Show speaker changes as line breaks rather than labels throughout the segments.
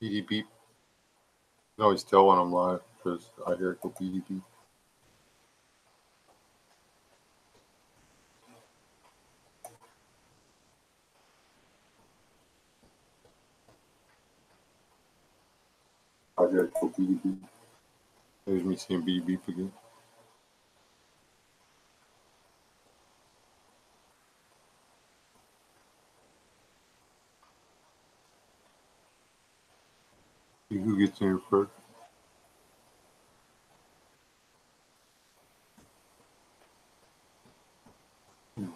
PD beep. You can always tell when I'm live because I hear it go PD beep. I hear it go PD beep. There's me saying PD beep again. Who gets in here first?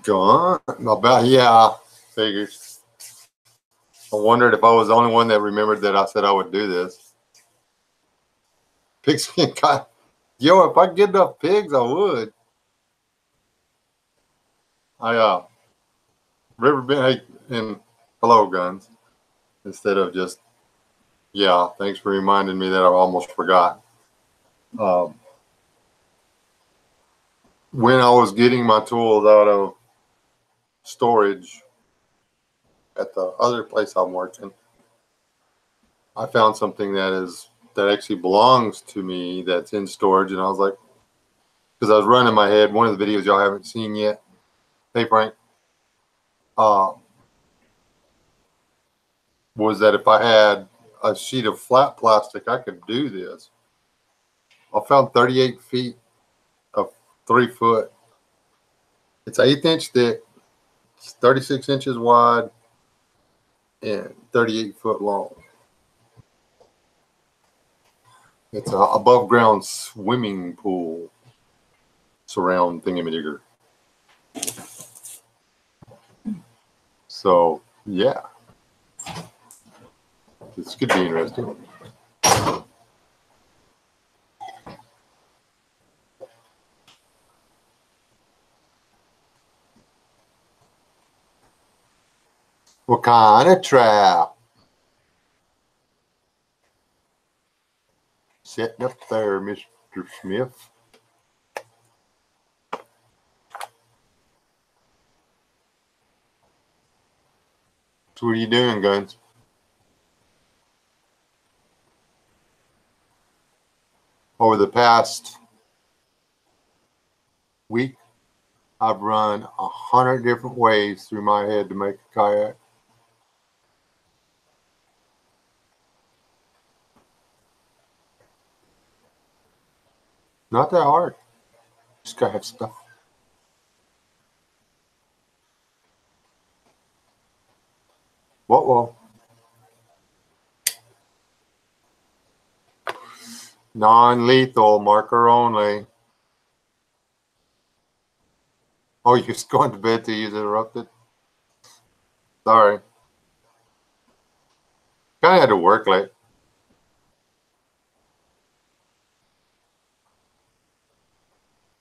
Gone? About, yeah, figures. I wondered if I was the only one that remembered that I said I would do this. Pigskin got, yo, if I get enough pigs, I would. Riverbend, hey, and hello, Guns. Instead of just, yeah, thanks for reminding me that I almost forgot. When I was getting my tools out of storage at the other place I'm working, I found something that actually belongs to me that's in storage, and I was like, because I was running in my head, one of the videos y'all haven't seen yet. Hey Frank, was that if I had a sheet of flat plastic, I could do this. I found 38 feet of 3 foot. It's 1/8 inch thick, it's 36 inches wide, and 38 foot long. It's a above ground swimming pool surround thingamajigger. So yeah, this could be interesting. What kind of trap? Sitting up there, Mr. Smith. So what are you doing, Guns? Over the past week, I've run 100 different ways through my head to make a kayak. Not that hard. Just gotta have stuff. Whoa. Non-lethal, marker only. Oh, you're just going to bed till you interrupted? Sorry. Kind of had to work late.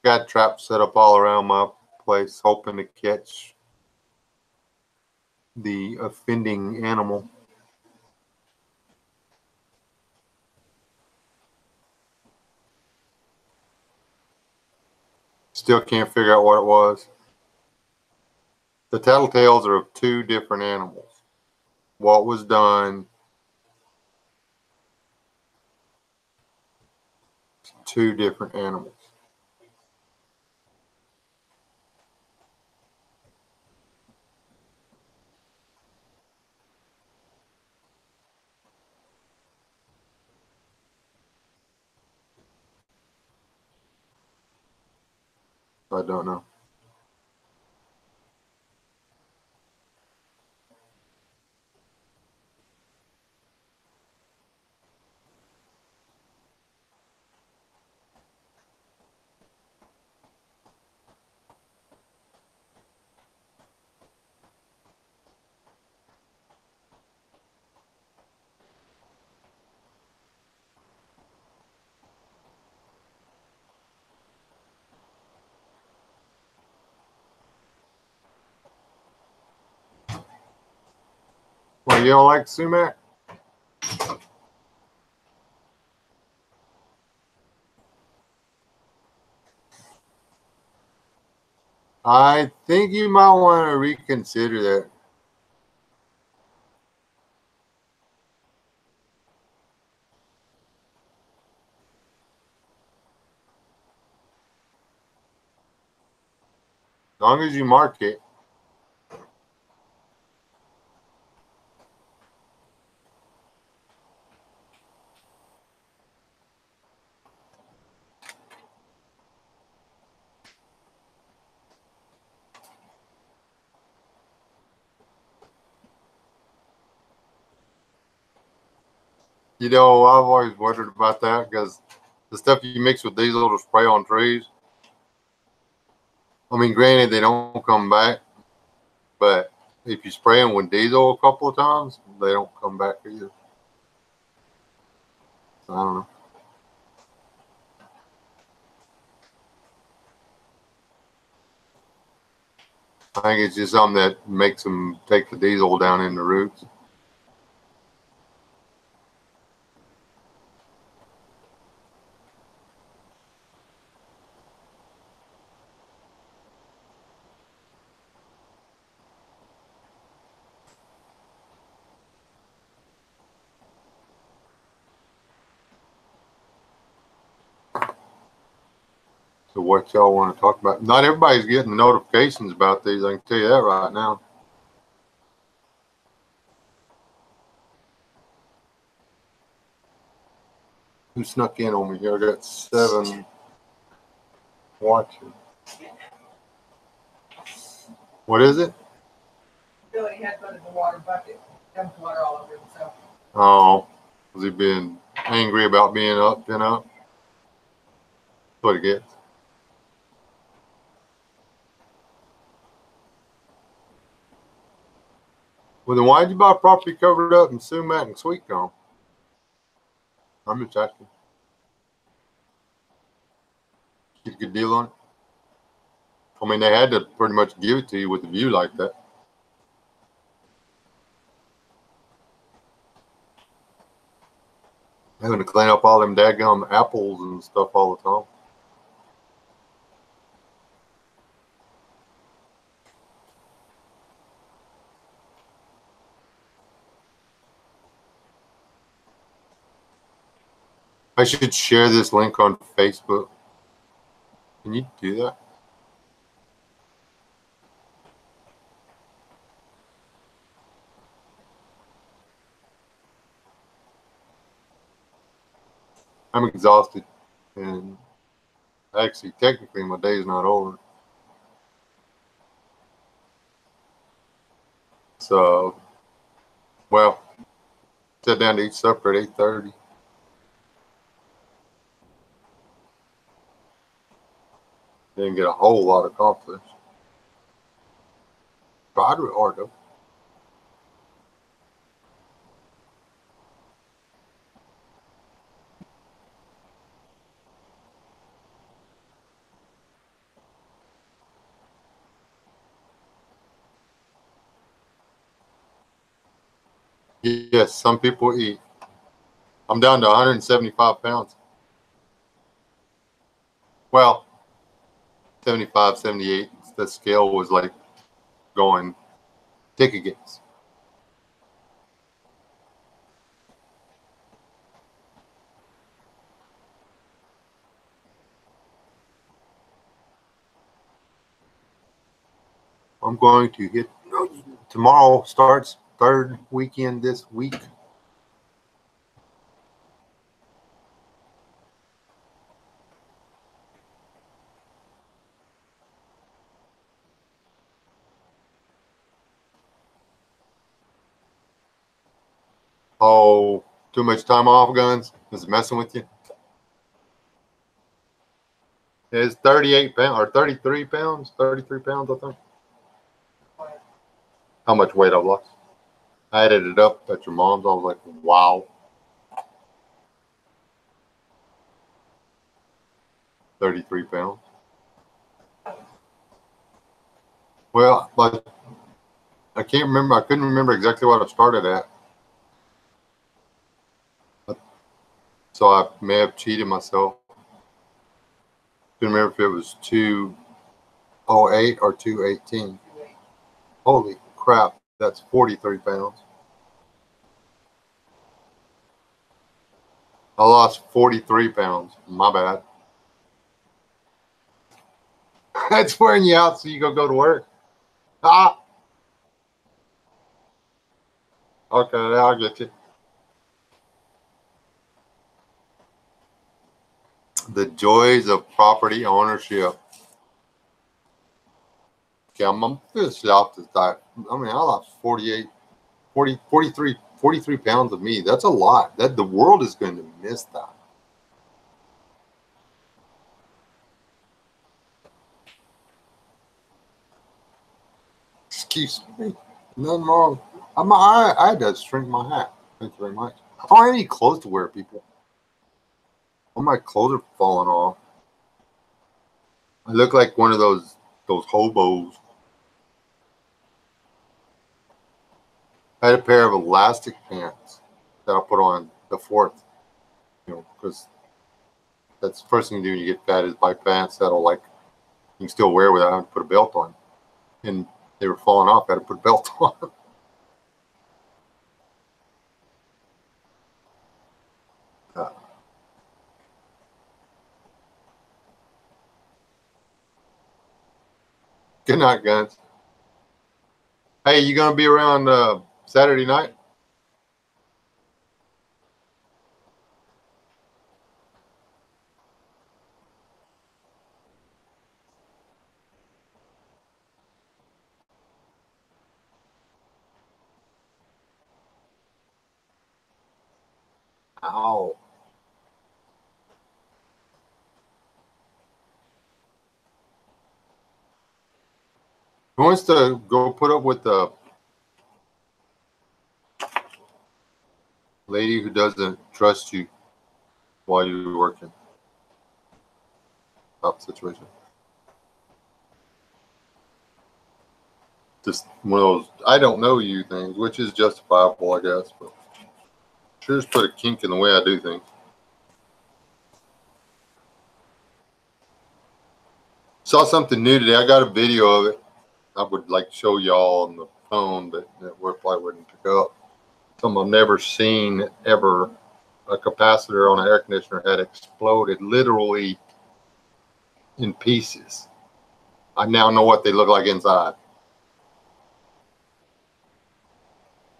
Got traps set up all around my place, hoping to catch the offending animal. Still can't figure out what it was. The tattletales are of 2 different animals. What was done, 2 different animals. I don't know. Well, you don't like sumac? I think you might want to reconsider that. long as you mark it. You know, I've always wondered about that because the stuff you mix with diesel to spray on trees. I mean, granted, they don't come back, but if you spray them with diesel a couple of times, they don't come back either. So I don't know. I think it's just something that makes them take the diesel down in the roots. So what y'all want to talk about? Not everybody's getting notifications about these. I can tell you that right now. Who snuck in on me here? I got 7 watching. What is it?
Billy had put in the water bucket, dumped water all over himself.
Oh, was he being angry about being up and up? That's what he gets. Well, then why'd you buy property covered up in sumac and sweet gum? I'm just asking. Get a good deal on it. I mean, they had to pretty much give it to you with a view like that. Having to clean up all them daggum apples and stuff all the time. I should share this link on Facebook. Can you do that? I'm exhausted, and actually, technically, my day is not over. So, well, sat down to eat supper at 8:30. Didn't get a whole lot accomplished. Tried real hard though. Yes, some people eat. I'm down to 175 pounds. Well, 75, 78. The scale was like going tick against. I'm going to hit tomorrow. Starts 3rd weekend this week. Oh, too much time off, guns? Is it messing with you? It's 38 pounds or 33 pounds. 33 pounds, I think. How much weight I've lost? I added it up at your mom's. I was like, wow. 33 pounds. Well, but I can't remember. I couldn't remember exactly what I started at. So I may have cheated myself. Couldn't remember if it was 208 or 218. Holy crap. That's 43 pounds. I lost 43 pounds. My bad. It's wearing you out so you go to work. Ah, okay, I'll get you. The joys of property ownership. Okay, I'm finished off this diet. I mean, I lost 48, 40, 43 pounds of meat. That's a lot. That the world is going to miss that. Excuse me. Nothing wrong. I had to shrink my hat. Thank you very much. I don't have any clothes to wear, people. All my clothes are falling off. I look like one of those hobos. I had a pair of elastic pants that I put on the 4th, because that's the first thing you do when you get fat is buy pants that'll you can still wear without having to put a belt on. And they were falling off. I had to put a belt on. Good night, guys. Hey, you gonna be around Saturday night? Ow. Who wants to go put up with the lady who doesn't trust you while you're working? Top situation. Just one of those I don't know you things, which is justifiable, I guess, but sure just put a kink in the way I do things. Saw something new today. I got a video of it. I would like to show y'all on the phone, but it probably wouldn't pick up. Something I've never seen ever. A capacitor on an air conditioner had exploded literally in pieces. I now know what they look like inside.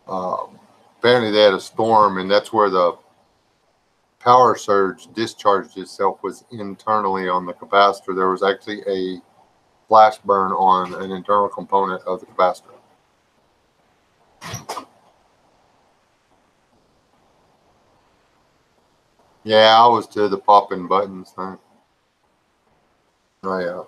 Apparently they had a storm, and that's where the power surge discharged itself, was internally on the capacitor. There was actually a flash burn on an internal component of the capacitor. Yeah, I was to the popping buttons thing. Oh yeah.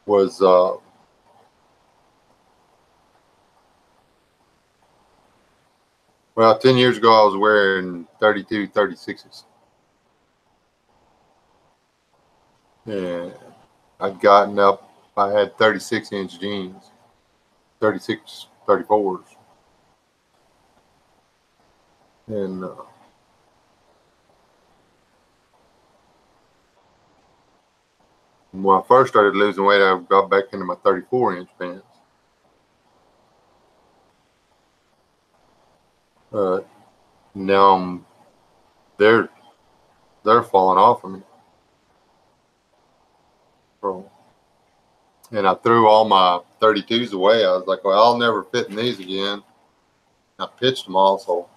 Was well, 10 years ago I was wearing 32, 36s. Yeah. I'd gotten up, I had 36-inch jeans, 36, 34s. And when I first started losing weight, I got back into my 34-inch pants. Now they're falling off of me. And I threw all my 32s away. I was like, well, I'll never fit in these again. I pitched them all, so.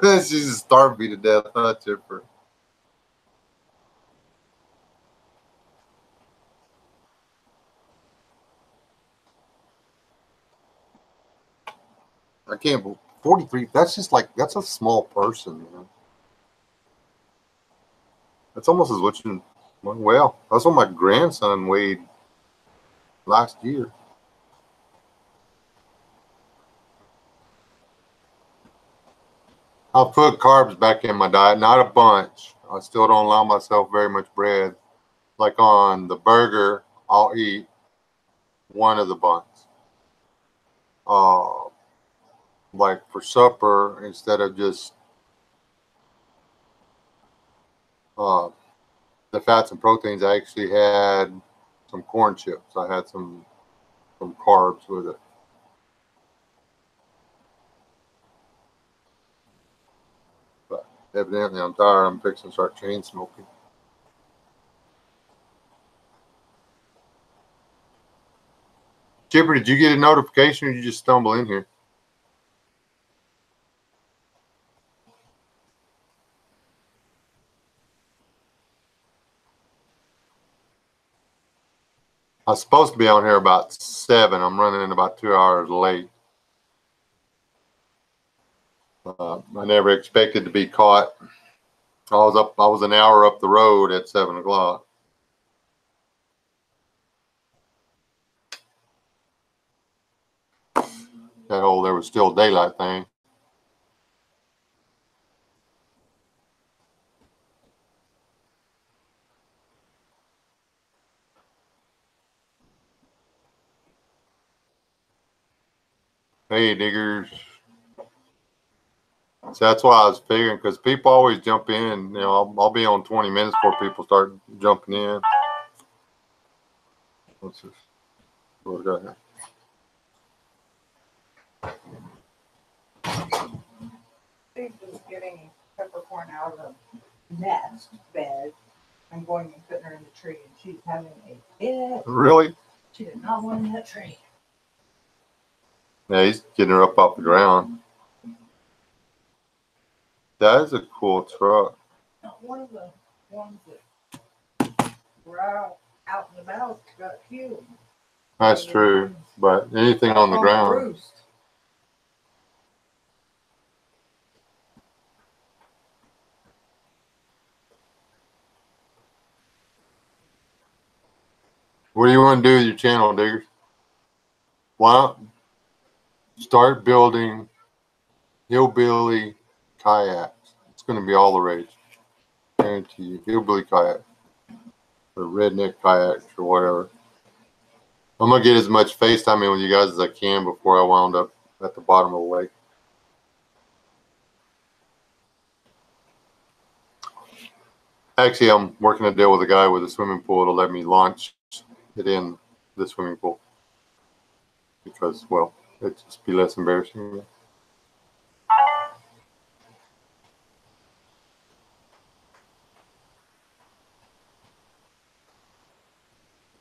She just starved me to death, huh, Chipper? I can't believe 43. That's just that's a small person, man. That's almost as much. Well, that's what my grandson weighed last year. I'll put carbs back in my diet, not a bunch. I still don't allow myself very much bread. Like on the burger, I'll eat one of the buns. Like for supper, instead of just the fats and proteins, I actually had some corn chips. I had some carbs with it. But evidently I'm tired. I'm fixing to start chain smoking. Chipper, did you get a notification or did you just stumble in here? I was supposed to be on here about 7. I'm running about 2 hours late. I never expected to be caught. I was an hour up the road at 7 o'clock. That whole there was still daylight thing. Hey, diggers. So that's why I was figuring, because people always jump in. You know, I'll be on 20 minutes before people start jumping in. What's this? What we got here?
Steve was getting peppercorn out of the nest bed and going and putting her in the tree, and she's having a fit.
Really?
She did not want in that tree.
Yeah, he's getting her up off the ground. That is a cool truck.
Not one of the ones that were out and about got killed.
That's true. But anything on the ground.
Roost.
What do you want to do with your channel, diggers? Why not start building hillbilly kayaks? It's going to be all the rage. Guarantee you. Hillbilly kayak. Or redneck kayaks or whatever. I'm going to get as much FaceTiming with you guys as I can before I wound up at the bottom of the lake. Actually, I'm working a deal with a guy with a swimming pool to let me launch it in the swimming pool. Because, well, it'd just be less embarrassing.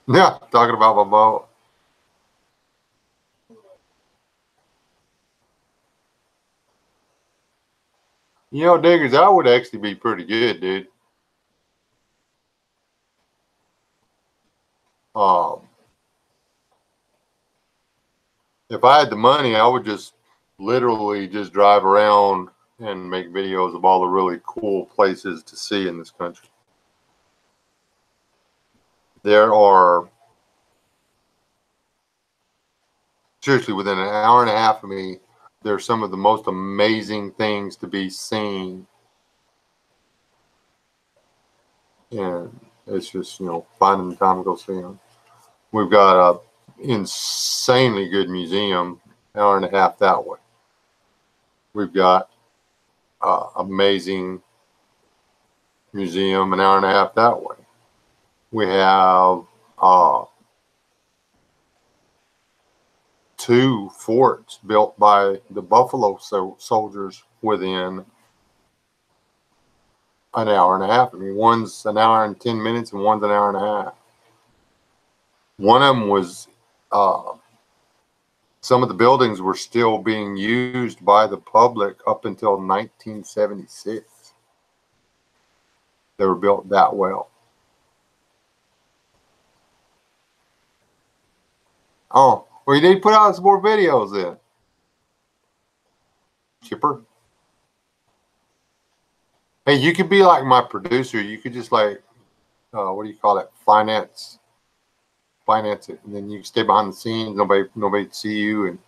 Yeah, talking about my boat. You know, diggers, that would actually be pretty good, dude. If I had the money, I would just literally just drive around and make videos of all the really cool places to see in this country. There are, seriously, within an hour and a half of me, there's some of the most amazing things to be seen. And it's just, you know, finding the time to go see them. We've got a insanely good museum, hour and a half that way. We've got amazing museum, an hour and a half that way. We have 2 forts built by the Buffalo soldiers within an hour and a half. I mean, one's an hour and 10 minutes and one's an hour and a half. One of them was, some of the buildings were still being used by the public up until 1976. They were built that well. Oh, well, you need to put out some more videos then. Chipper. Hey, you could be like my producer. You could just like, what do you call it? Finance it, and then you can stay behind the scenes. Nobody can see you, and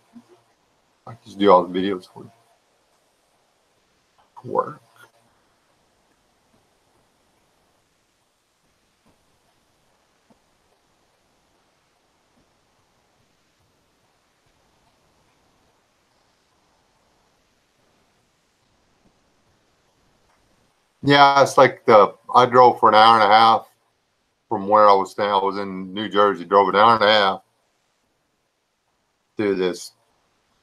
I can just do all the videos for you. Work. Yeah, it's like I drove for an hour and a half from where I was staying. I was in New Jersey, drove an hour and a half to this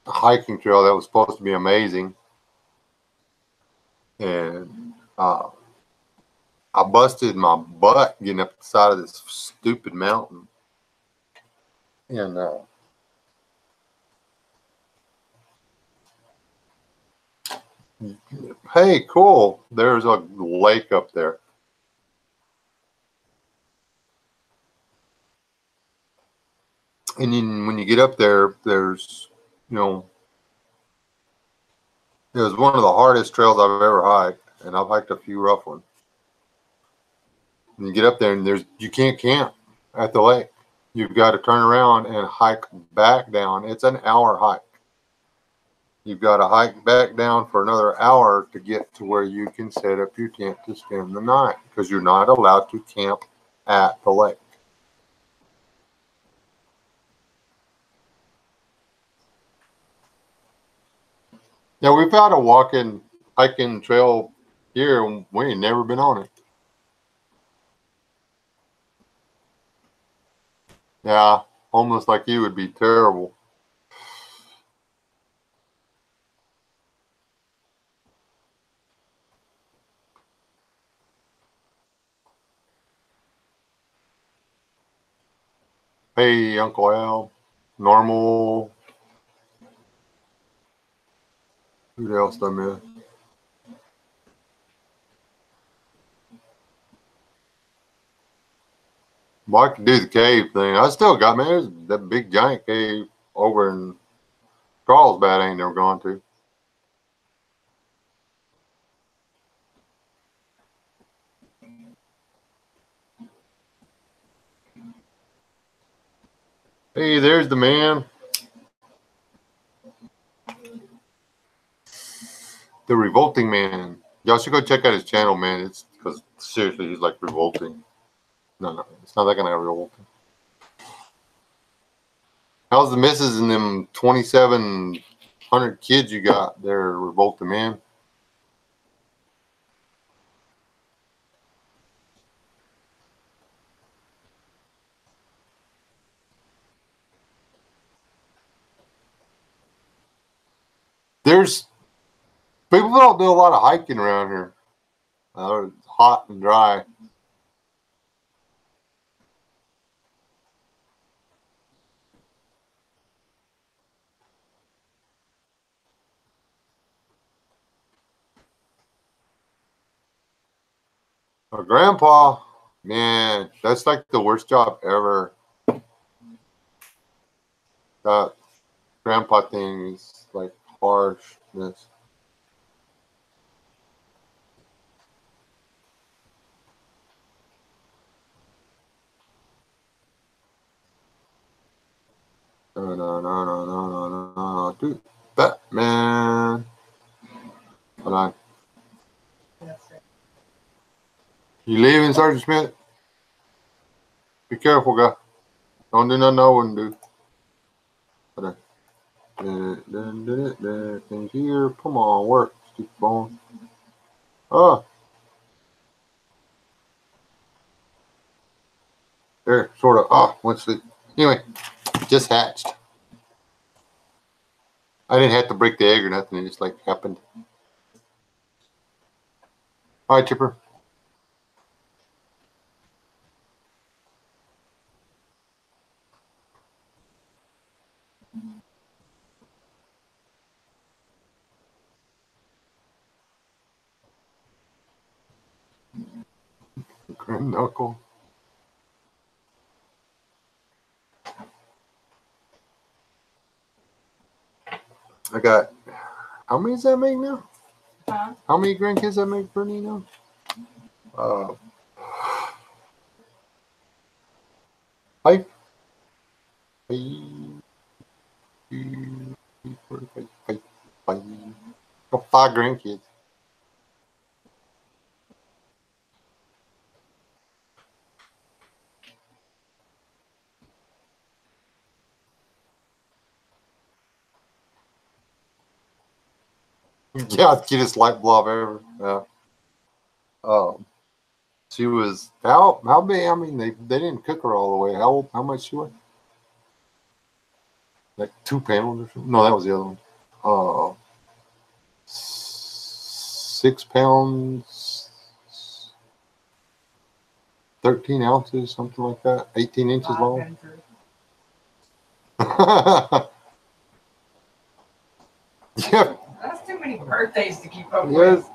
hiking trail that was supposed to be amazing. And I busted my butt getting up the side of this stupid mountain. And hey, cool. There's a lake up there. And then when you get up there, there's, you know, it was one of the hardest trails I've ever hiked. And I've hiked a few rough ones. And you get up there and you can't camp at the lake. You've got to turn around and hike back down. It's an hour hike. You've got to hike back down for another hour to get to where you can set up your tent to spend the night, because you're not allowed to camp at the lake. Yeah, we found a hiking trail here, and we ain't never been on it. Yeah, homeless like you would be terrible. Hey, Uncle Al, Normal. Who else I miss? Well, I could do the cave thing. I still got, man, there's that big giant cave over in Carlsbad I ain't never gone to. Hey, there's the man. The Revolting Man. Y'all should go check out his channel, man. It's because seriously, he's like revolting. No, it's not that kind of revolting. How's the missus and them 2,700 kids you got there, Revolting Man? There's people don't do a lot of hiking around here. It's hot and dry. My grandpa, man, that's like the worst job ever. That grandpa thing is like harshness. No. Dude, Batman. Hold on. You leaving, Sergeant Smith? Be careful, guy. Don't do nothing I wouldn't do. Hold on. Things here. Come on, work. Stupid bone. Oh. There, sort of. Oh, went to sleep. Anyway, just hatched. I didn't have to break the egg or nothing. It just like happened. All right, Chipper. Grim knuckle. I got. How many does that make now?
Huh?
How many grandkids that make Bernie now? 5. 5 grandkids. Yeah, the cutest light bulb ever. Yeah. She was how big? I mean, they didn't cook her all the way. How much she weighed? Like 2 pounds or something? No, that was the other one. 6 pounds, 13 ounces, something like that. 18 inches long. Yeah.
That's too many birthdays to keep up
Yes.
with.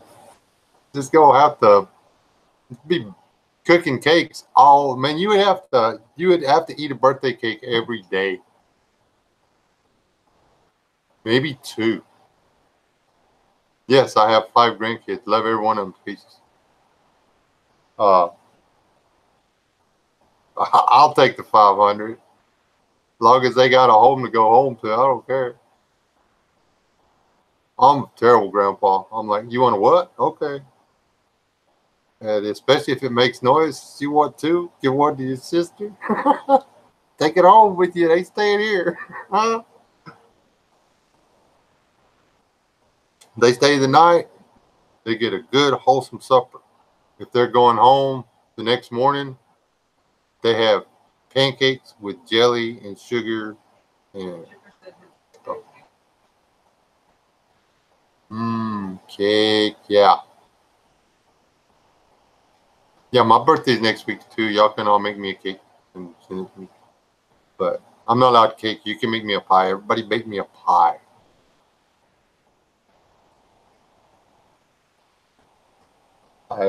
Just go have to be cooking cakes all. Man, you would have to eat a birthday cake every day. Maybe 2. Yes, I have 5 grandkids. Love every one of them to pieces. I'll take the 500. As long as they got a home to go home to, I don't care. I'm a terrible grandpa. I'm like, you want a what? Okay. And especially if it makes noise, you want 2? Give 1 to your sister. Take it home with you. They staying here. They stay the night. They get a good, wholesome supper. If they're going home the next morning, they have pancakes with jelly and sugar and cake. Yeah. Yeah, my birthday's next week too. Y'all can all make me a cake and send it to me. But I'm not allowed cake. You can make me a pie. Everybody bake me a pie. I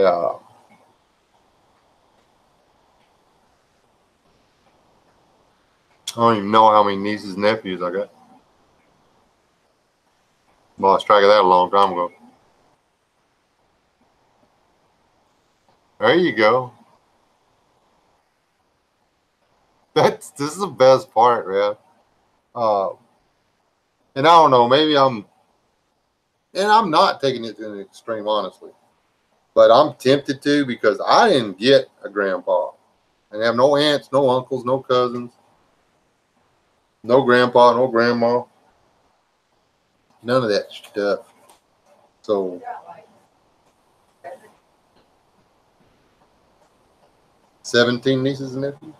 don't even know how many nieces and nephews I got. Lost track of that a long time ago. There you go. This is the best part, man. And I don't know, maybe I'm not taking it to an extreme, honestly. But I'm tempted to because I didn't get a grandpa. I have no aunts, no uncles, no cousins, no grandpa, no grandma. None of that stuff. So 17 nieces and nephews.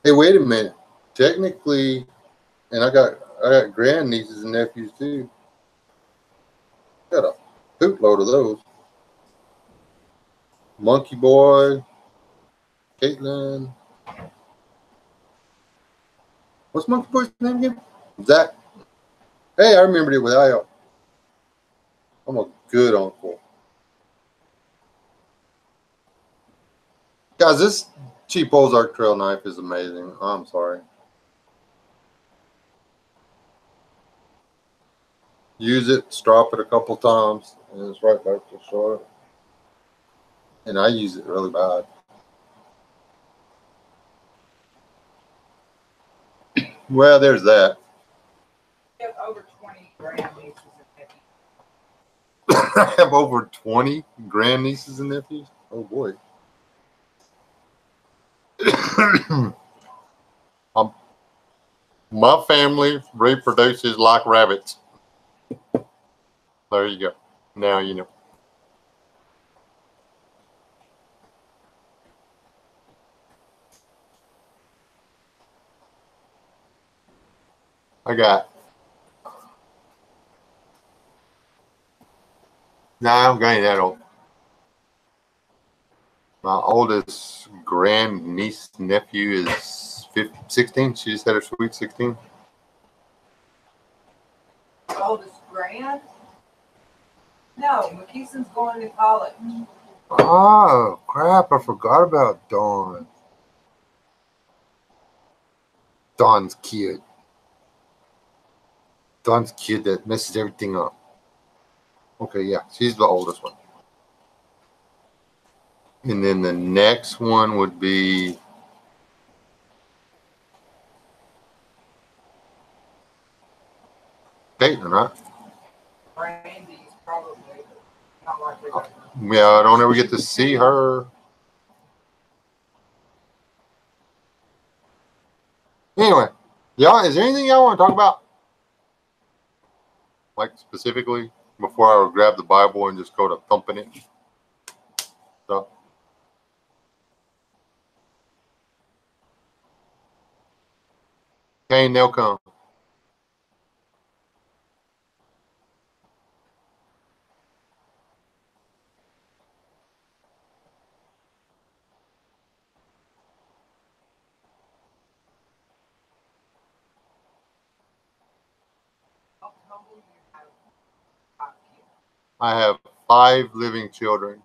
Hey, wait a minute. Technically, and I got grand nieces and nephews too. Got a poop load of those. Monkey Boy, Caitlin. What's Monkey Boy's name again? Zach. Hey, I remembered it with Al. I'm a good uncle. Guys, this cheap Ozark Trail knife is amazing. I'm sorry. Use it, strop it a couple times, and it's right back to short. And I use it really bad. Well, there's that.
You have over 20 grandnieces and nephews.
I have over 20 grandnieces and nephews. Oh boy. My family reproduces like rabbits. There you go. Now you know. I got. No, I don't got any that old. My oldest grand niece nephew is 16. She just had her sweet 16.
Oldest grand? No, McKeeson's going to college.
Oh, crap. I forgot about Dawn. Dawn's kid. Dawn's kid that messes everything up. Okay, yeah. She's the oldest one. And then the next one would be Caitlin, right?
Brandy's probably not likely.
Yeah, I don't ever get to see her. Anyway, y'all, is there anything y'all want to talk about? Like specifically? before I would grab the Bible and just go to thumping it. So. Cain, they'll come. I have 5 living children.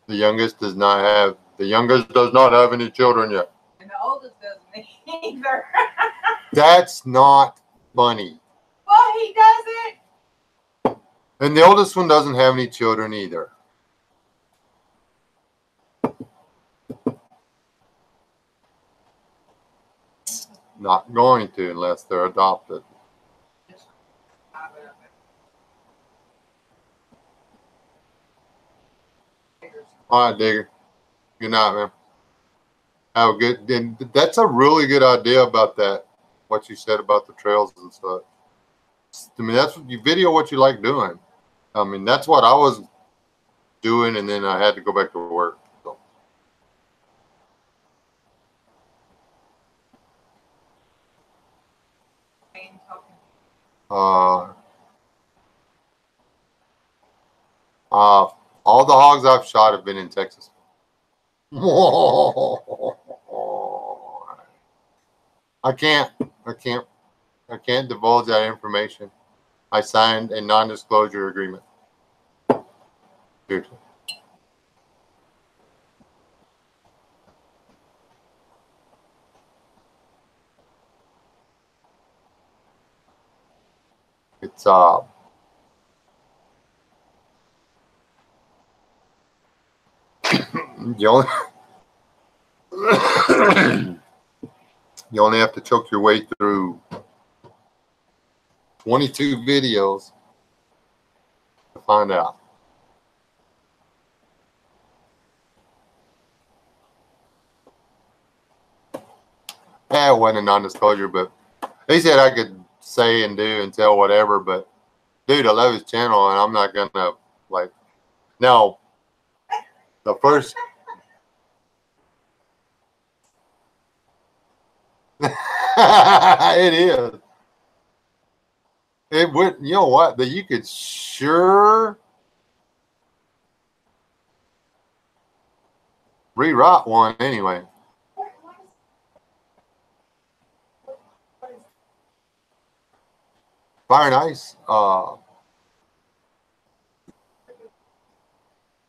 The youngest does not have. The youngest does not have any children yet.
And the oldest doesn't either.
That's not funny.
Well, he doesn't.
And the oldest one doesn't have any children either. Not going to unless they're adopted. All right, Digger. Good night, man. Have a good. And that's a really good idea about that. What you said about the trails and stuff. I mean, that's what you video what you like doing. I mean, that's what I was doing, and then I had to go back to work. So. All the hogs I've shot have been in Texas. I can't divulge that information. I signed a non-disclosure agreement. Seriously. It's you only you only have to choke your way through 22 videos to find out. It wasn't a non-disclosure, but he said I could say and do and tell whatever, but dude, I love his channel and I'm not gonna like no. The first it is. It would, you know what? That you could sure rewrite one anyway. Fire and Ice.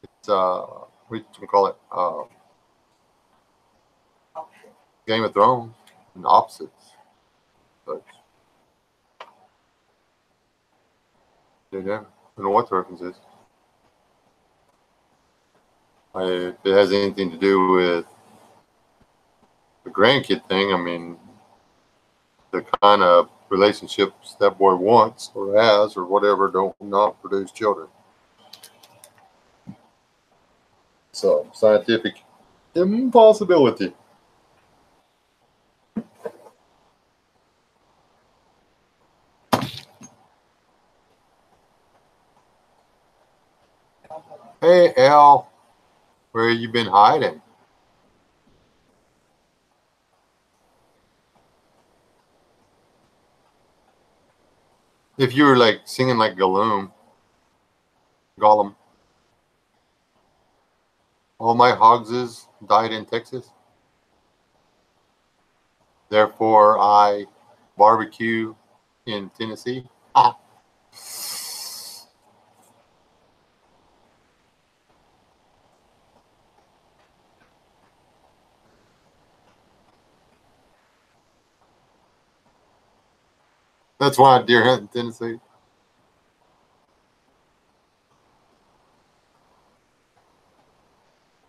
It's what do you call it? Game of Thrones and opposites. But yeah, I don't know what the reference is. If it has anything to do with the grandkid thing, I mean, the kind of relationships that boy wants or has or whatever don't not produce children. So, scientific impossibility. Hey, Al, where you been hiding? If you were like singing like Gollum, all my hogses died in Texas. Therefore, I barbecue in Tennessee. Ah. That's why I deer hunt in Tennessee.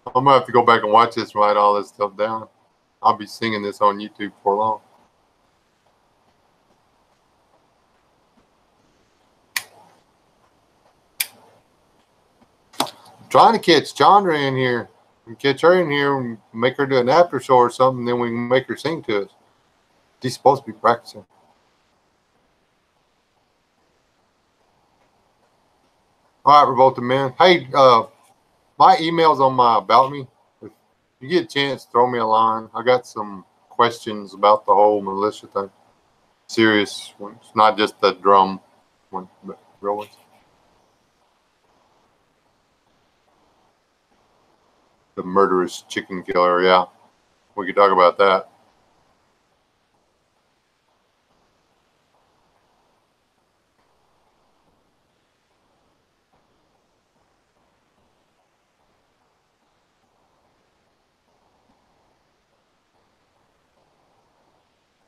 I'm gonna have to go back and watch this and write all this stuff down. I'll be singing this on YouTube for long. I'm trying to catch Chandra in here and catch her in here and make her do an after show or something, then we can make her sing to us. She's supposed to be practicing. All right, Revolta man. Hey, my email's on my About Me. If you get a chance, throw me a line. I got some questions about the whole militia thing. Serious ones, not just the drum one, but real ones. The murderous chicken killer, yeah. We could talk about that.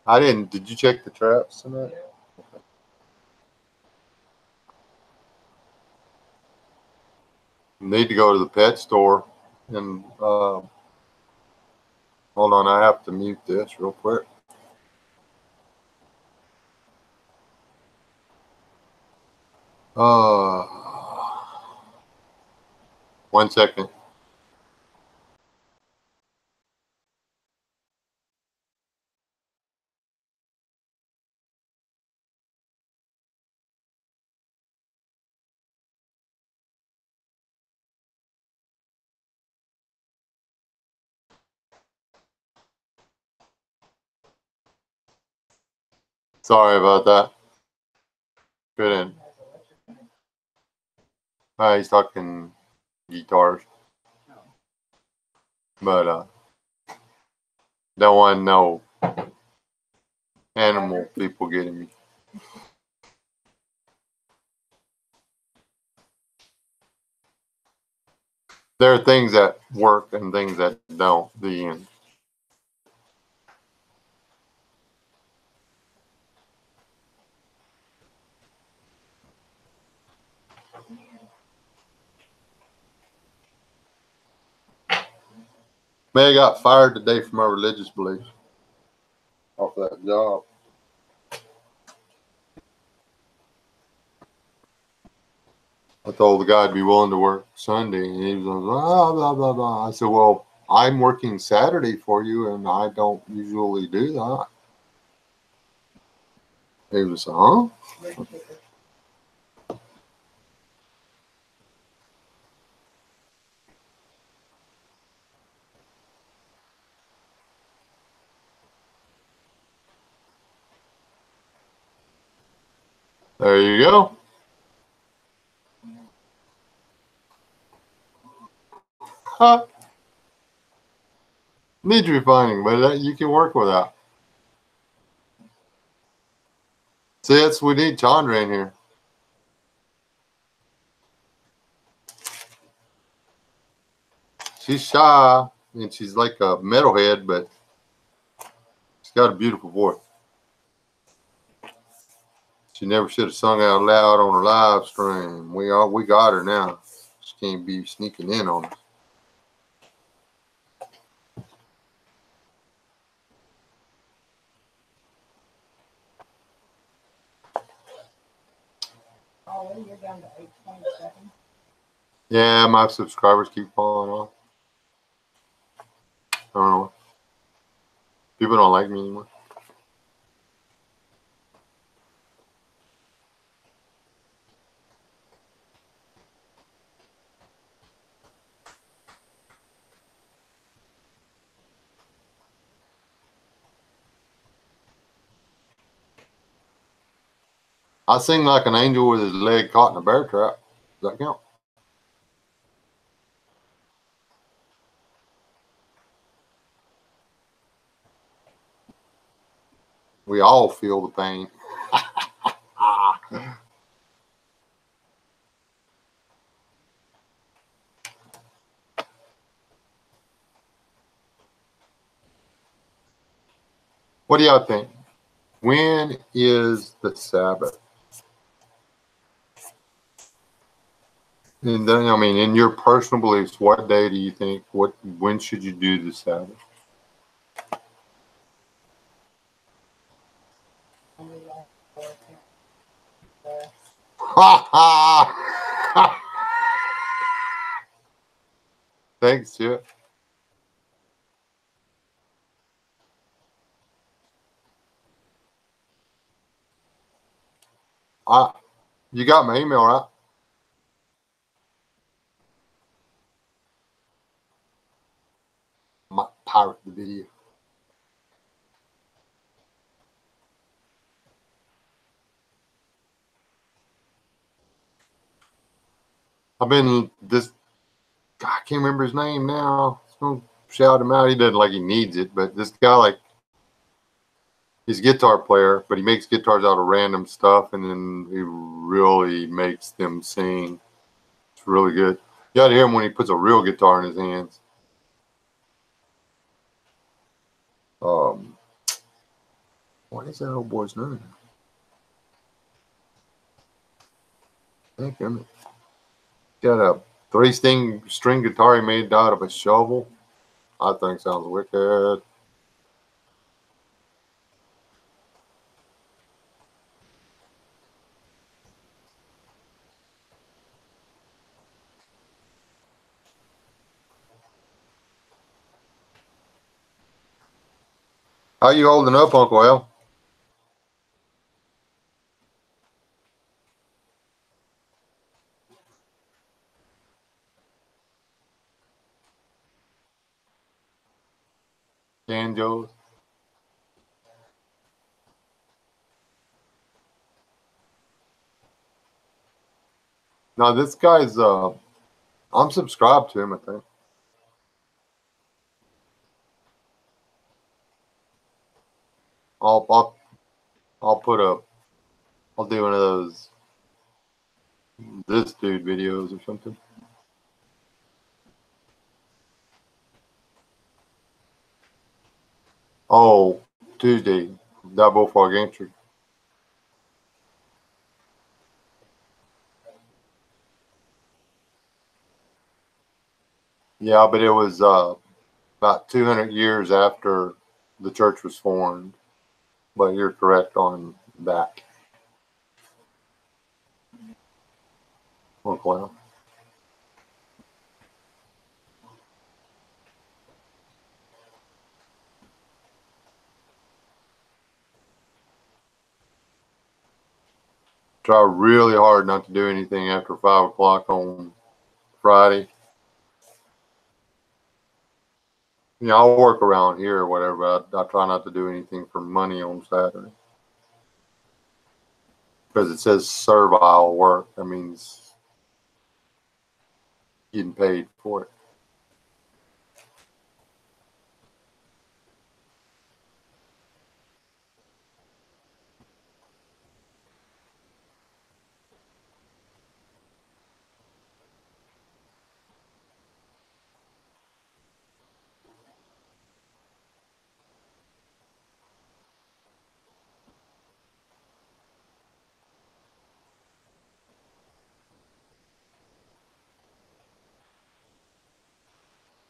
I didn't. Did you check the traps tonight? Need to go to the pet store and hold on. I have to mute this real quick. One second. Sorry about that. Couldn't. He's talking guitars, but don't want no animal people getting me. There are things that work and things that don't. The end. May got fired today for my religious beliefs off that job. I told the guy to be willing to work Sunday, and he was like, blah, blah, blah, blah. I said, well, I'm working Saturday for you, and I don't usually do that. He was, huh? There you go. Huh. Need refining, but you can work with that. See, that's we need Chandra in here. She's shy, and she's like a metalhead, but she's got a beautiful voice. She never should have sung out loud on a live stream. We got her now. She can't be sneaking in on us.
Oh, you're down to 827.
Yeah, my subscribers keep falling off. I don't know. People don't like me anymore. I sing like an angel with his leg caught in a bear trap. Does that count? We all feel the pain. What do y'all think? When is the Sabbath? And then, I mean, in your personal beliefs, what day do you think? When should you do the Sabbath? Ha ha! Thanks, Jeff. You got my email, right? I might pirate the video. I've been this. I can't remember his name now. So shout him out. He doesn't like he needs it, but this guy, like, he's a guitar player, but he makes guitars out of random stuff, and then he really makes them sing. It's really good. You got to hear him when he puts a real guitar in his hands. What is that old boy's name? Thank him. Got a three string guitar he made out of a shovel. I think sounds wicked. How you holding up, Uncle Al? Banjos. No, this guy's I'm subscribed to him, I think. I'll I'll I'll put a I'll do one of those this dude videos or something. Oh, Tuesday, double fog entry. Yeah, but it was about 200 years after the church was formed. But you're correct on that. Uncle Al. Try really hard not to do anything after 5 o'clock on Friday. You know, I'll work around here or whatever. I try not to do anything for money on Saturday because it says servile work. That means getting paid for it.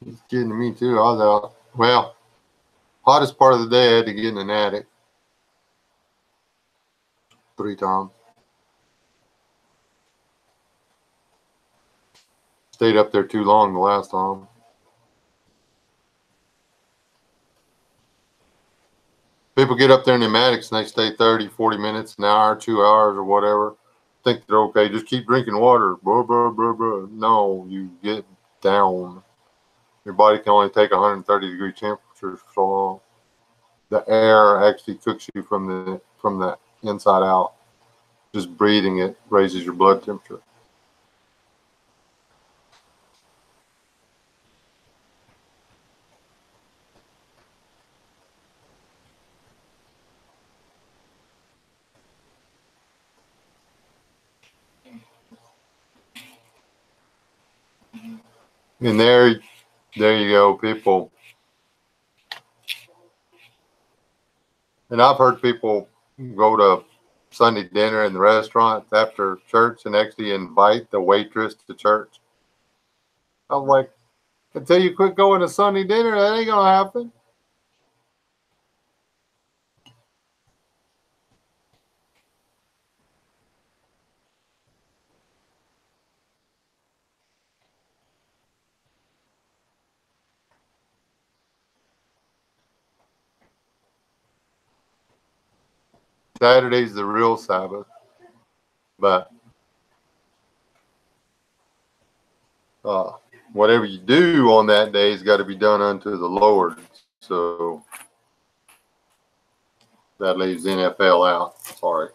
It's getting to me too. I was out. Well, hottest part of the day, I had to get in an attic 3 times. Stayed up there too long the last time. People get up there in the attics and they stay 30, 40 minutes, an hour, 2 hours, or whatever. Think they're okay. Just keep drinking water. Blah, blah, blah, blah. No, you get down. Your body can only take 130-degree temperatures for so long. The air actually cooks you from the inside out. Just breathing it raises your blood temperature. And there you go, people. And I've heard people go to Sunday dinner in the restaurant after church and actually invite the waitress to church. I'm like, until you quit going to Sunday dinner, that ain't gonna happen. Saturday's the real Sabbath. But whatever you do on that day has got to be done unto the Lord. So that leaves NFL out. Sorry.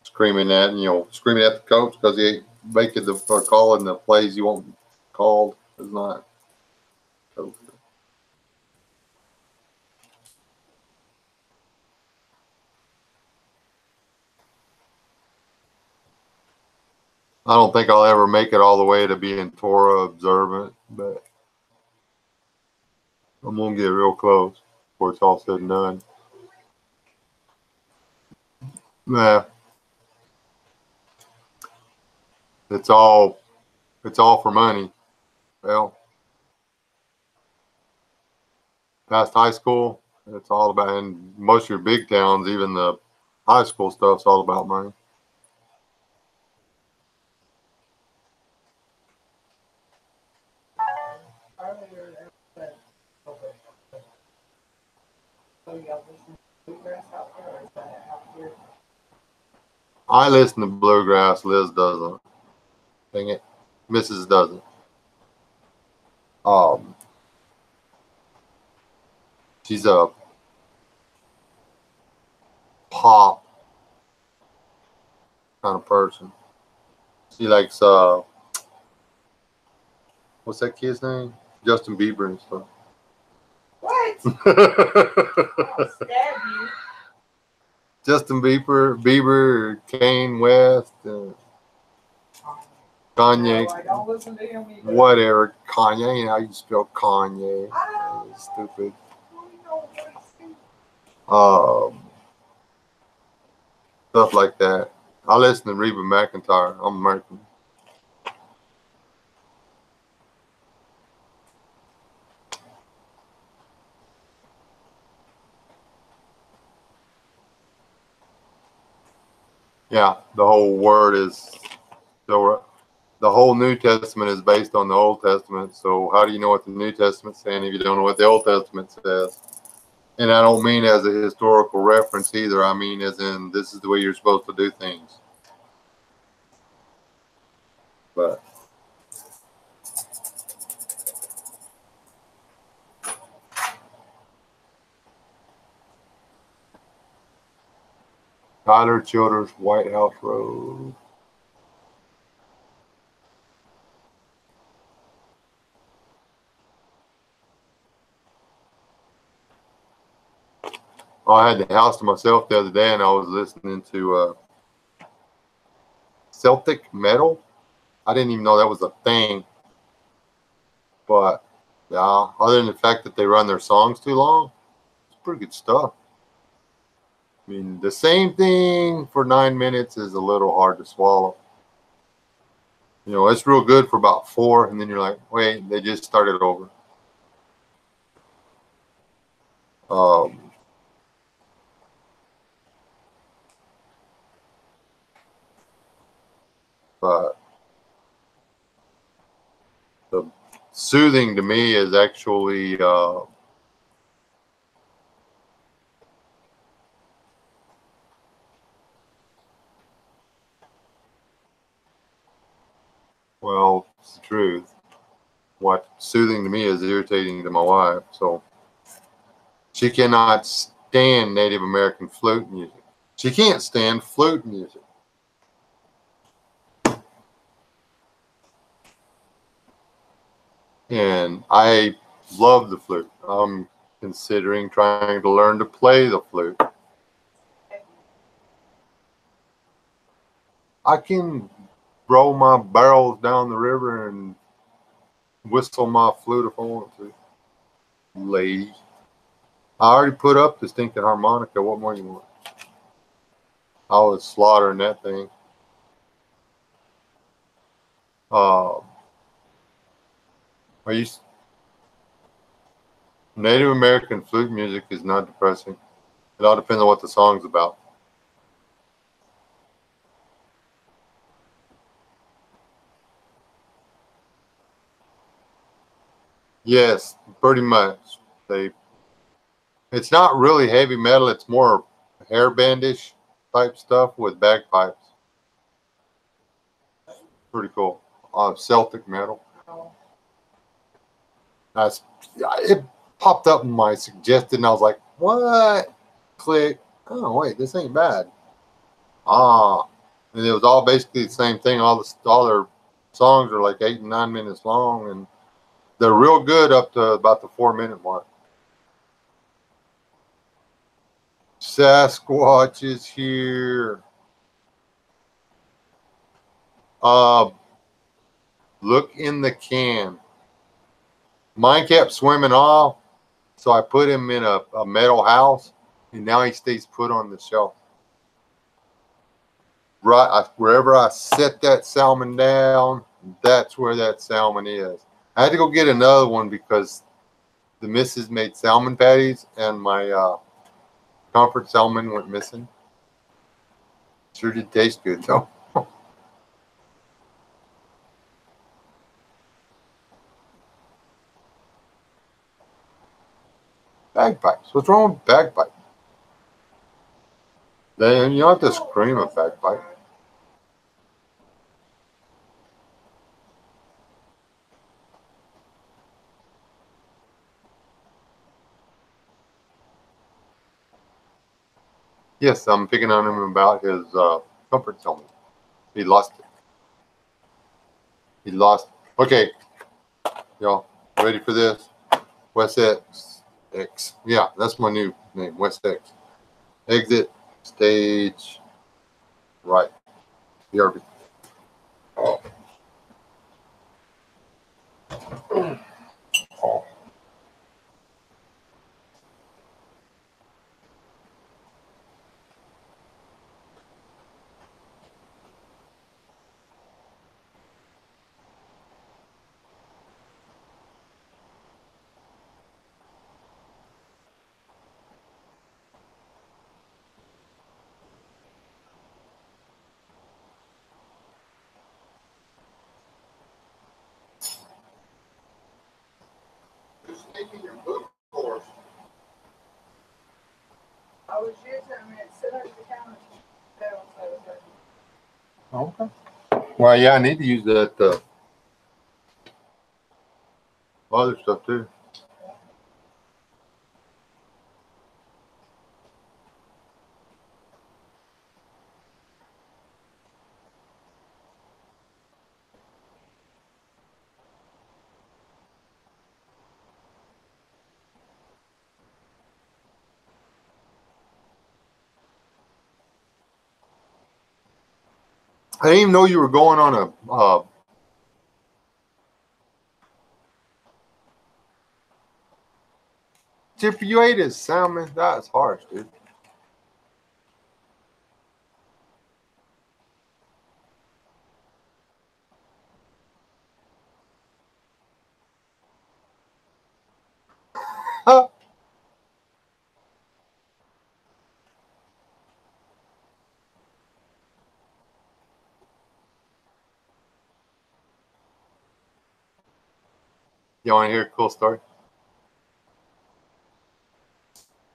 Screaming at the coach because he ain't making or calling the plays you want called is not coach. I don't think I'll ever make it all the way to being Torah observant, but I'm gonna get real close before it's all said and done. Nah, it's all for money. Well, past high school, it's all about, and most of your big towns, even the high school stuff's all about money.
Earlier, that so y'all listen to bluegrass out there, or is that out here?
I listen to bluegrass. Liz doesn't. Dang it, Mrs. doesn't. Um, she's a pop kind of person. She likes what's that kid's name? Justin Bieber and stuff.
What? I'll stab you.
Justin Bieber, Kanye West, Kanye,
No, I don't listen to him either.
whatever. Kanye, you know how you spell Kanye. Stupid. Stuff like that. I listen to Reba McEntire. I'm American. Yeah, the whole word is so. The whole New Testament is based on the Old Testament. So how do you know what the New Testament's saying if you don't know what the Old Testament says? And I don't mean as a historical reference either. I mean as in this is the way you're supposed to do things. But Tyler Childers, White House Road. Oh, I had the house to myself the other day, and I was listening to Celtic metal. I didn't even know that was a thing. But yeah, other than the fact that they run their songs too long, it's pretty good stuff. I mean, the same thing for 9 minutes is a little hard to swallow. You know, it's real good for about 4, and then you're like, wait, they just started over. Um, but the soothing to me is actually well, it's the truth. What soothing to me is irritating to my wife. So she cannot stand Native American flute music. She can't stand flute music. And I love the flute. I'm considering trying to learn to play the flute. I can roll my barrels down the river and whistle my flute if I want to. Lady. I already put up the stinking harmonica. What more you want? I was slaughtering that thing. Are you Native American flute music is not depressing. It all depends on what the song's about. Yes, pretty much. They It's not really heavy metal. It's more hair bandish type stuff with bagpipes. Pretty cool. Celtic metal.
Oh,
That's it popped up in my suggested, and I was like, "What?" Click. Oh wait, this ain't bad. Ah, and it was all basically the same thing. All their songs are like 8 and 9 minutes long, and they're real good up to about the 4 minute mark. Sasquatch is here. Uh, look in the can. Mine kept swimming off, so I put him in a metal house, and now he stays put on the shelf. Right, wherever I set that salmon down, that's where that salmon is. I had to go get another one because the missus made salmon patties, and my comfort salmon went missing. Sure did taste good though. Bagpipes. What's wrong with bagpipes? Then you don't have to scream a bagpipe. Yes, I'm picking on him about his comfort salmon. He lost it. He lost it. Okay, y'all ready for this? West X. Yeah, that's my new name, West X. Exit stage right. BRB. Oh. Oh. Just taking your book course.
I was using them and sit under the counter.
Okay. Well, yeah, I need to use that other stuff too. I didn't even know you were going on a Chip, you ate his salmon. That's harsh, dude. Huh. You want to hear a cool story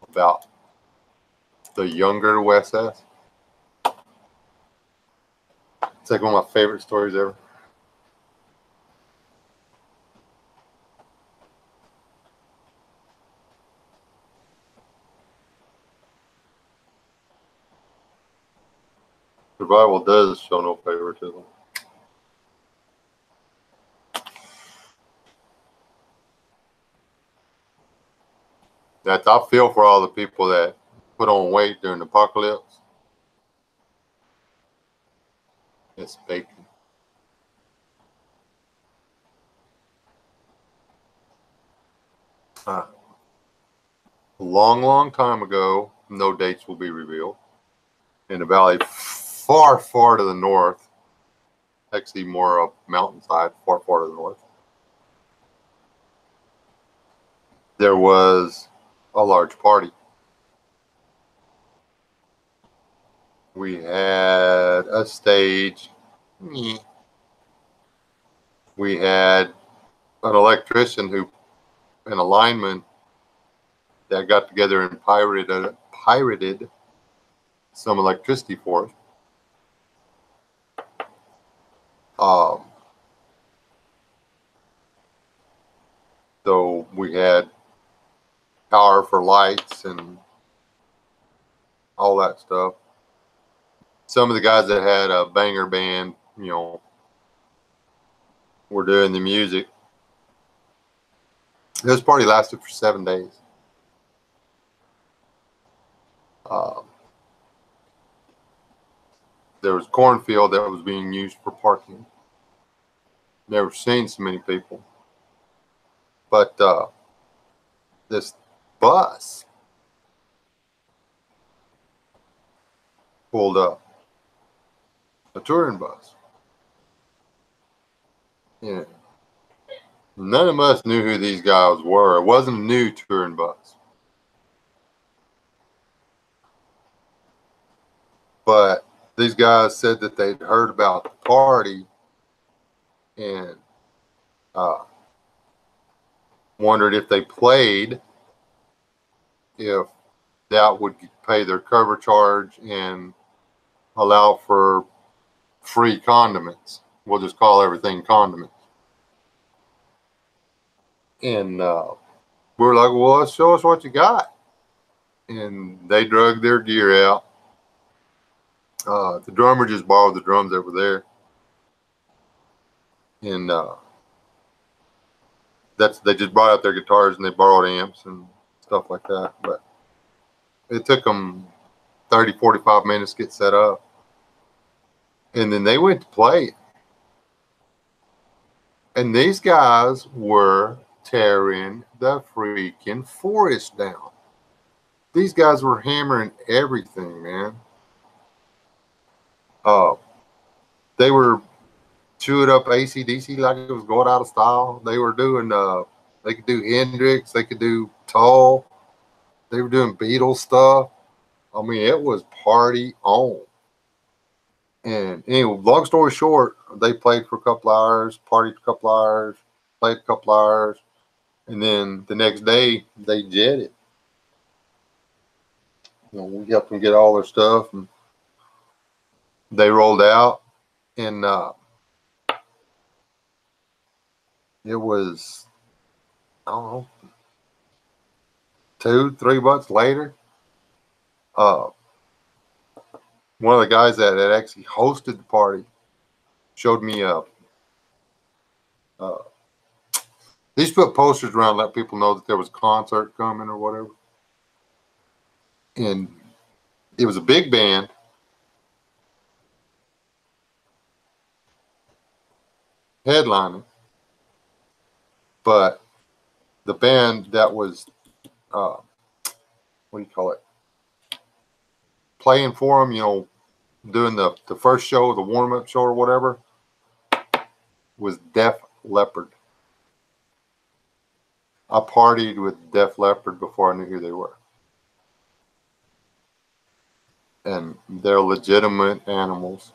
about the younger Wes S? It's like one of my favorite stories ever. The Bible does show no favoritism. That I feel for all the people that put on weight during the apocalypse. It's bacon. A long, long time ago, no dates will be revealed, in a valley far, far to the north, actually more up mountainside, far, far to the north, there was a large party. We had a stage. We had an electrician who, an lineman that got together and pirated some electricity for us. So we had power for lights and all that stuff. Some of the guys that had a banger band, were doing the music. This party lasted for 7 days. There was a cornfield that was being used for parking. Never seen so many people. But this bus pulled up, a touring bus. Yeah. None of us knew who these guys were. It wasn't a new touring bus. But these guys said that they'd heard about the party and wondered if they played, if that would pay their cover charge and allow for free condiments. We'll just call everything condiments. And we're like, well, let's show us what you got. And they drug their gear out. The drummer just borrowed the drums that were there. And they just brought out their guitars and they borrowed amps and stuff like that. But it took them 30, 45 minutes to get set up. And then they went to play. And these guys were tearing the freaking forest down. These guys were hammering everything, man. They were chewing up AC/DC like it was going out of style. They were doing, they could do Hendrix, they could do Tull, they were doing Beatles stuff. I mean, it was party on. And anyway, long story short, they played for a couple hours, partied a couple hours, played a couple hours, and then the next day they jetted. We helped them get all their stuff, and they rolled out, and it was, I don't know, 2-3 months later. One of the guys that had actually hosted the party showed me these put posters around to let people know that there was a concert coming or whatever. And it was a big band. Headlining. But the band that was, what do you call it? Playing for them, doing the first show, the warm-up show or whatever, was Def Leppard. I partied with Def Leppard before I knew who they were. And they're legitimate animals.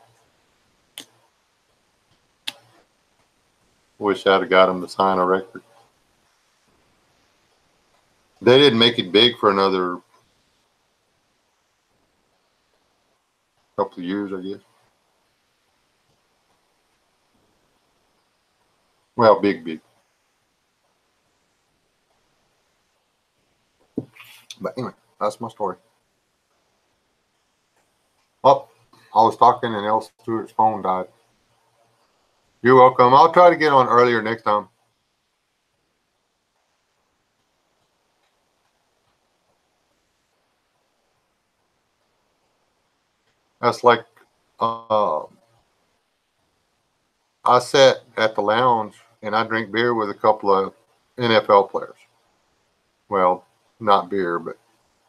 Wish I'd have got them to sign a record. They didn't make it big for another couple of years, I guess. Well, big. But anyway, that's my story. Oh, I was talking and L. Stewart's phone died. You're welcome. I'll try to get on earlier next time. That's like, I sat at the lounge and I drink beer with a couple of NFL players. Well, not beer, but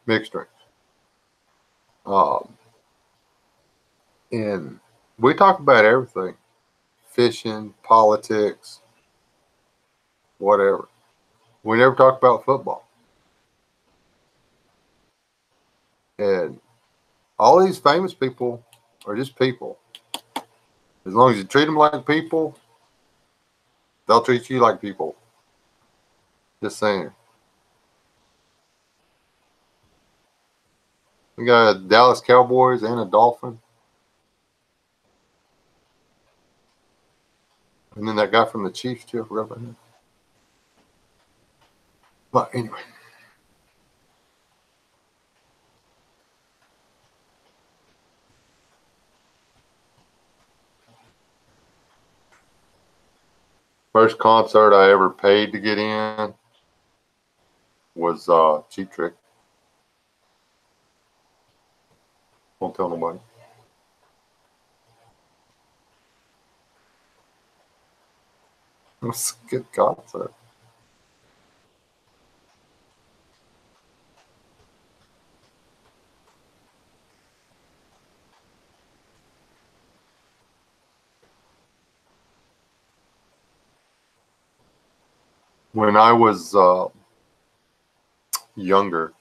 mixed drinks. And we talk about everything. Fishing, politics, whatever. We never talk about football. And all these famous people are just people. As long as you treat them like people, they'll treat you like people. Just saying. We got a Dallas Cowboys and a Dolphin. And then that guy from the Chiefs, too. I forgot about him. But anyway. First concert I ever paid to get in was Cheap Trick. Won't tell nobody. It was a good concert. When I was younger,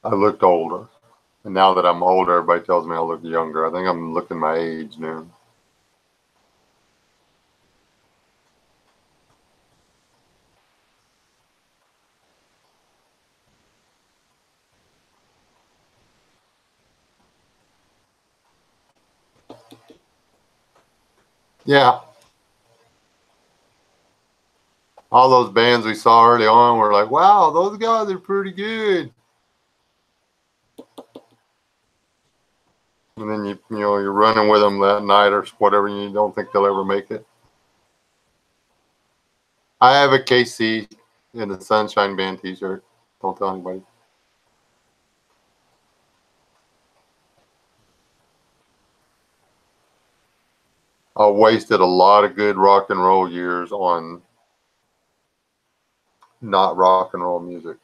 I looked older. And now that I'm older, everybody tells me I look younger. I think I'm looking my age now. Yeah. All those bands we saw early on were like, wow, those guys are pretty good. And then you're running with them that night or whatever, and you don't think they'll ever make it. I have a KC in the Sunshine Band T-shirt. Don't tell anybody. I wasted a lot of good rock and roll years on not rock and roll music.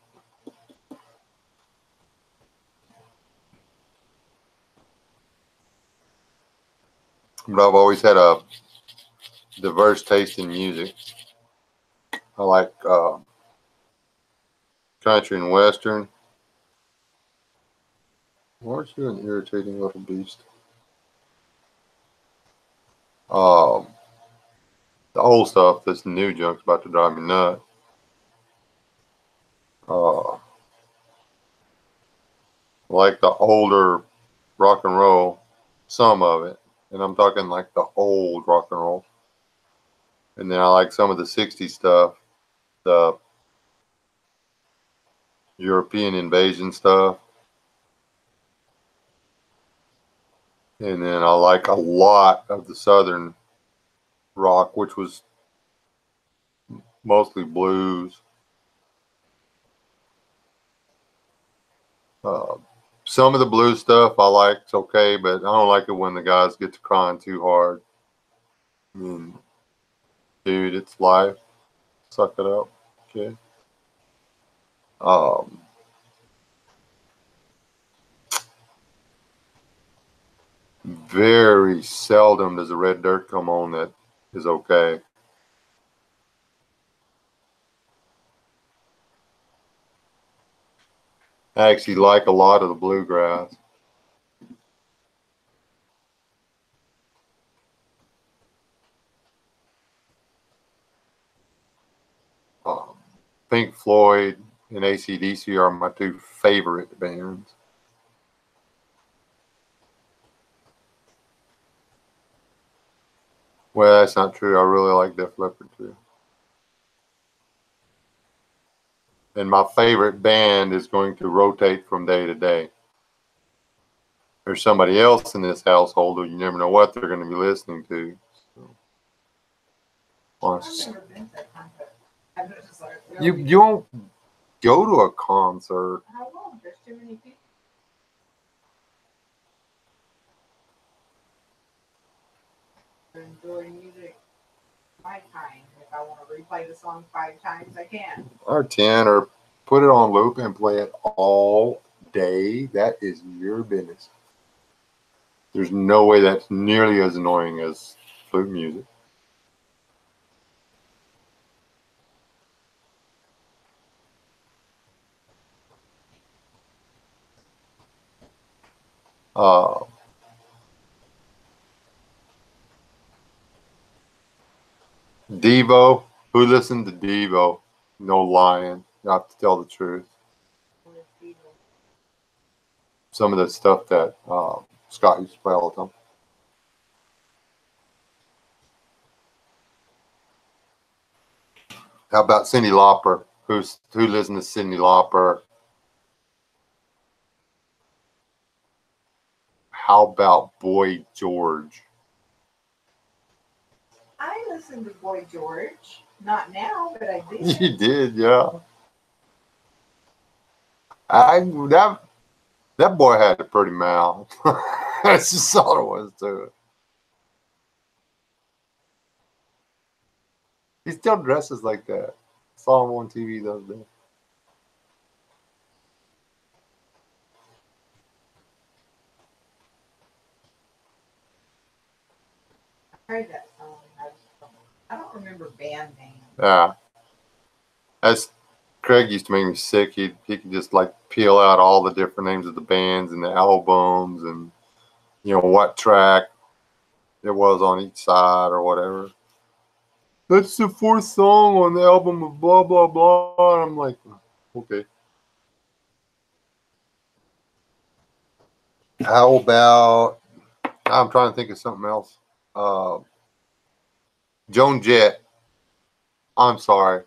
But I've always had a diverse taste in music. I like country and western. Aren't you an irritating little beast? The old stuff, this new junk's about to drive me nuts. Like the older rock and roll, some of it. And I'm talking like the old rock and roll. And then I like some of the 60s stuff, the European invasion stuff. And then I like a lot of the Southern rock, which was mostly blues. Some of the blues stuff I like, it's okay, but I don't like it when the guys get to crying too hard. I mean, dude, it's life. Suck it up, okay? Very seldom does the Red Dirt come on that is okay. I actually like a lot of the bluegrass. Pink Floyd and AC/DC are my two favorite bands. Well, that's not true. I really like Def Leppard too. And my favorite band is going to rotate from day to day. There's somebody else in this household who you never know what they're going to be listening to. So, you won't go to a concert.
How long? There's too many people. Enjoy music my time. If I want to replay the song 5 times, I can.
Or 10, or put it on loop and play it all day. That is your business. There's no way that's nearly as annoying as flute music. Devo. Who listened to Devo? No lying. You have to tell the truth. some of the stuff that Scott used to play all the time. How about Cyndi Lauper? Who listens to Cyndi Lauper? How about Boy George?
I listen to Boy George. Not now, but I did.
You did, yeah. That boy had a pretty mouth. That's just all there was to it. He still dresses like that. Saw him on TV the other day.
I heard that song. I don't remember band names.
Yeah. As Craig used to make me sick. He could just like peel out all the different names of the bands and the albums and what track it was on each side or whatever. That's the fourth song on the album of blah blah blah. And I'm like, okay. How about? I'm trying to think of something else. Joan Jett. I'm sorry.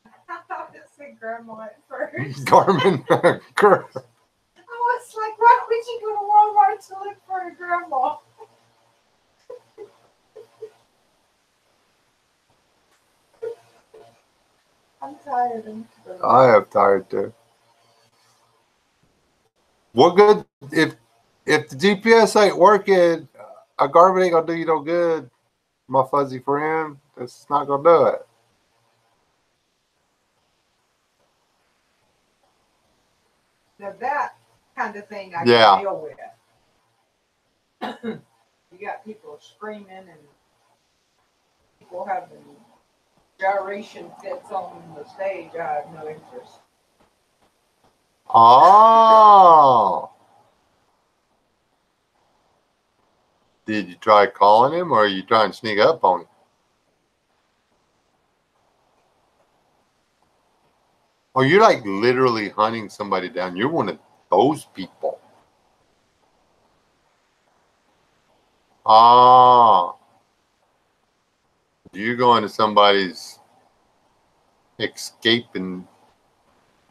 I thought it said grandma at first.
Garmin.
I was like, why would you go to Walmart to look for a grandma? I'm tired.
I am tired too. What good if the GPS ain't working? A Garmin ain't gonna do you no good, my fuzzy friend. It's not gonna do it.
Now that kind of thing I
Yeah.
can deal with. You got people screaming and people having gyration fits on the stage. I have no interest.
Oh. Did you try calling him, or are you trying to sneak up on him? Oh, you're like literally hunting somebody down. You're one of those people. Ah. You're going to somebody's escaping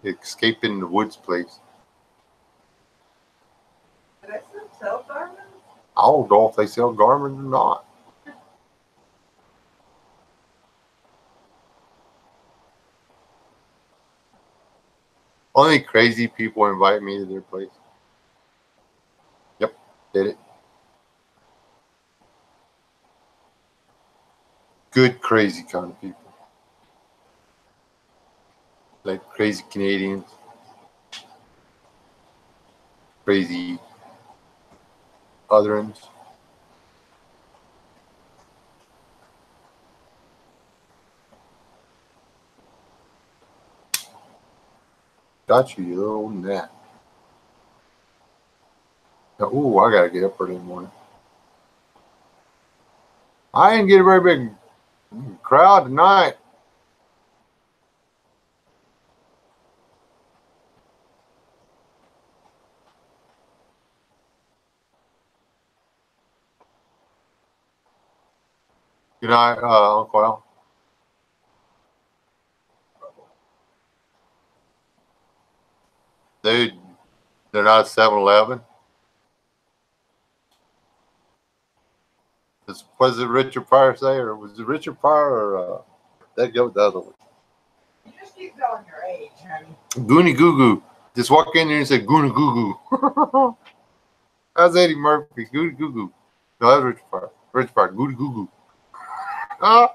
the woods place.
Did I still sell garments?
I don't know if they sell Garmin or not. Only crazy people invite me to their place. Yep, did it. Good crazy kind of people. Like crazy Canadians. Crazy otherins. Got you little gnat. Ooh, I gotta get up early in the morning. I didn't get a very big crowd tonight. Good night, Uncle Al. Dude, they're not a 7-Eleven. What did Richard Pryor say? Or was it Richard Pryor or that go with the other one?
You just keep telling your age, honey.
Goonie Goo Goo. Just walk in there and say Goonie Goo Goo. That's Eddie Murphy. Goonie Goo Goo. No, that's Richard Pryor. Richard Pryor. Goonie Goo Goo. Ah.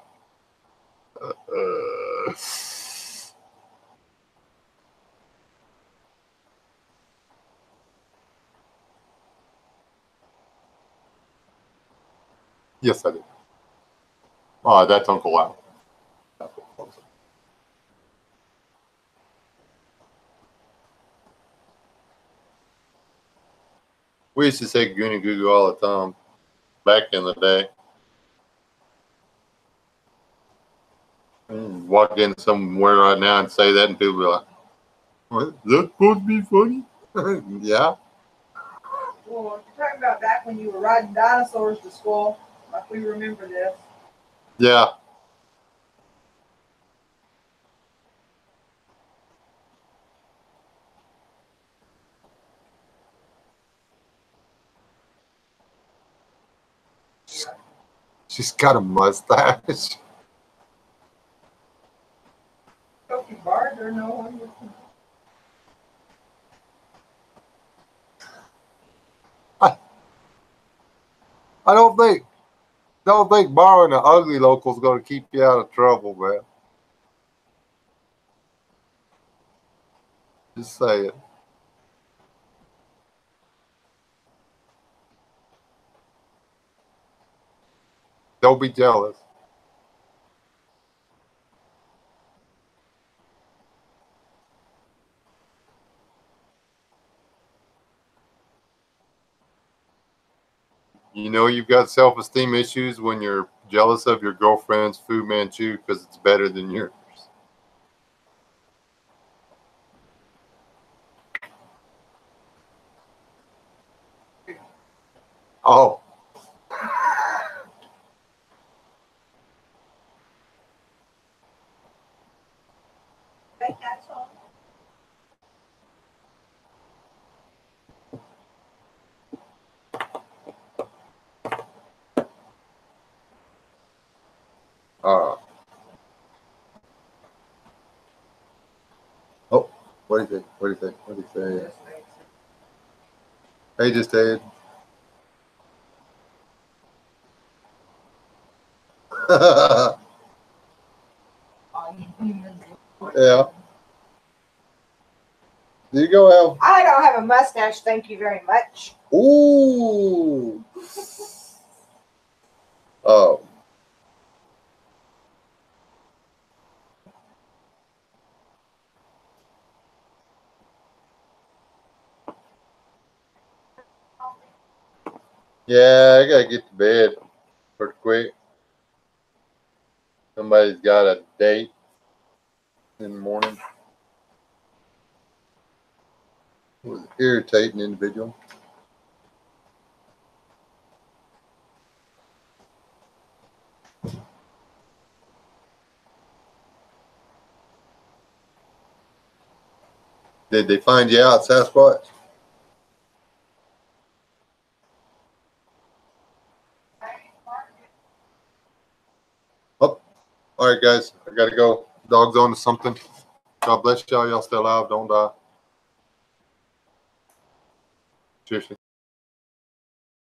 Yes, I did. Oh, that's Uncle Al. We used to say Goonie Goo Goo all the time back in the day. walk in somewhere right now and say that, and people be like, "What? Is that supposed to be funny?" Yeah.
Well, if you're talking about back when you were riding dinosaurs to school, like we remember this.
Yeah. She's got a mustache.
Kofi Barger, no one would.
I don't think borrowing an ugly local is going to keep you out of trouble, man. Just say it. Don't be jealous. You know you've got self-esteem issues when you're jealous of your girlfriend's Fu Manchu because it's better than yours. Oh.
Take that song.
Oh, what do you think? What do you think? What do you think? Hey, just did. Yeah. There you go, Al.
I don't have a mustache, thank you very much.
Ooh. Oh. Yeah, I gotta get to bed pretty quick. Somebody's got a date in the morning. With an irritating individual. Did they find you out, Sasquatch? Oh, all right, guys. I gotta go. Dog's on to something. God bless y'all. Y'all stay alive. Don't die. Seriously.